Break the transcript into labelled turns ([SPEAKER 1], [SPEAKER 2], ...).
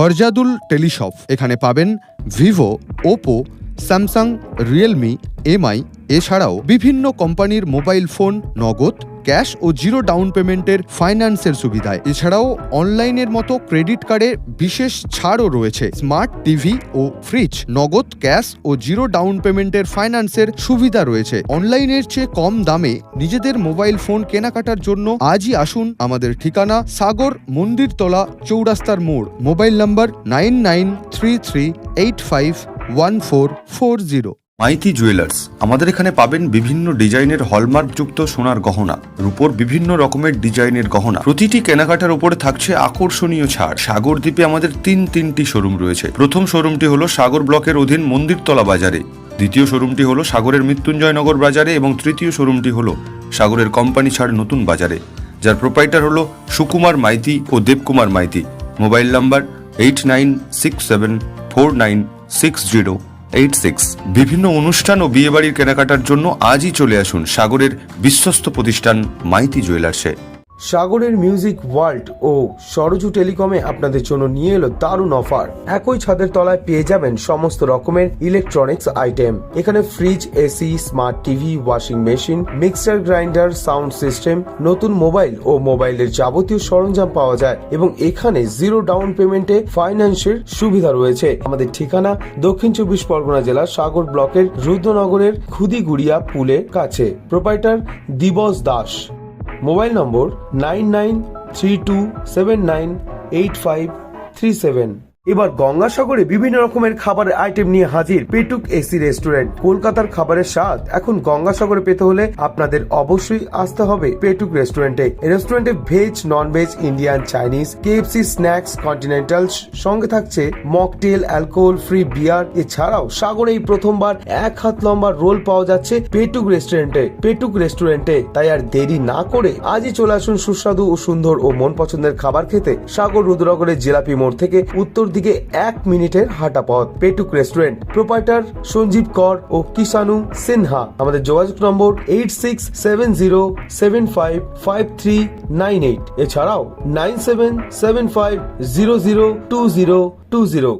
[SPEAKER 1] ফরজাদুল Teleshop. এখানে পাবেন Vivo, Oppo, Samsung, Realme, MI এছাড়াও বিভিন্ন কোম্পানির মোবাইল ফোন নগদ, ক্যাশ ও জিরো ডাউন পেমেন্টের ফাইন্যান্সের সুবিধায়। এছাড়াও অনলাইনের মতো ক্রেডিট কার্ডে বিশেষ ছাড়ও রয়েছে। স্মার্ট টিভি ও ফ্রিজ নগদ, ক্যাশ ও জিরো ডাউন পেমেন্টের ফাইন্যান্সের সুবিধা রয়েছে। অনলাইনের চেয়ে কম দামে নিজেদের মোবাইল ফোন কেনাকাটার জন্য আজই আসুন। আমাদের ঠিকানা সাগর মন্দিরতলা চৌরাস্তার মোড়। মোবাইল নম্বর 9933851440।
[SPEAKER 2] মাইতি জুয়েলার্স। আমাদের এখানে পাবেন বিভিন্ন ডিজাইনের হলমার্কযুক্ত সোনার গহনা, রূপোর বিভিন্ন রকমের ডিজাইনের গহনা। প্রতিটি কেনাকাটার উপরে থাকছে আকর্ষণীয় ছাড়। সাগর দ্বীপে আমাদের তিনটি শোরুম রয়েছে। প্রথম শোরুমটি হলো সাগর ব্লকের অধীন মন্দিরতলা বাজারে, দ্বিতীয় শোরুমটি হলো সাগরের মৃত্যুঞ্জয়নগর বাজারে এবং তৃতীয় শোরুমটি হলো সাগরের কোম্পানি ছাড় নতুন বাজারে, যার প্রোপাইটার হলো সুকুমার মাইতি ও দেবকুমার মাইতি। Mobile number 8967496086। বিভিন্ন অনুষ্ঠান ও বিয়েবাড়ির কেনাকাটার জন্য আজই চলে আসুন সাগরের বিশ্বস্ত প্রতিষ্ঠান মাইতি জুয়েলার্সে।
[SPEAKER 3] সাগরের মিউজিক ওয়ার্ল্ড ও সরজু টেলিকমে আপনাদের জন্য নিয়ে এলো দারুণ অফার। একই ছাদের তলায় পেয়ে যাবেন সমস্ত রকমের ইলেকট্রনিক্স আইটেম। এখানে fridge, AC, smart TV, washing machine, mixer grinder, sound system, নতুন মোবাইল ও মোবাইলের যাবতীয় সরঞ্জাম পাওয়া যায় এবং এখানে জিরো ডাউন পেমেন্টে ফাইন্যান্সের সুবিধা রয়েছে। আমাদের ঠিকানা দক্ষিণ 24 পরগনা জেলার সাগর ব্লকের রুদ্রনগরের খুদিগুড়িয়া পুলের কাছে। প্রোপাইটার দিবস দাস। মোবাইল নম্বর 9932798537। এবার গঙ্গাসাগরে বিভিন্ন রকমের খাবারের আইটেম নিয়ে হাজির পেটুক এসি রেস্টুরেন্ট। কলকাতার খাবারের স্বাদ এখন গঙ্গাসাগরে পেতে হলে আপনাদের অবশ্যই আসতে হবে পেটুক রেস্টুরেন্টে। রেস্টুরেন্টে veg, non veg, Indian, Chinese, KFC, snacks, continental, সঙ্গে থাকছে মকটেল, অ্যালকোহল ফ্রি বিয়ার। এছাড়াও সাগরে এই প্রথমবার 1 হাত লম্বা রোল পাওয়া যাচ্ছে পেটুক রেস্টুরেন্টে। তাই আর দেরি না করে আজই চলে আসুন সুস্বাদু ও সুন্দর ও মন পছন্দের খাবার খেতে। সাগর রুদ্রনগরের জিলাপি মোড় থেকে উত্তর দিকে 1 মিনিটের হাঁটা পথ। পেটুক রেস্টুরেন্ট। প্রোপাইটার সঞ্জীব কর ও কিষানু সিনহা। আমাদের যোগাযোগ নম্বর 8670755398। এছাড়াও 9775002020।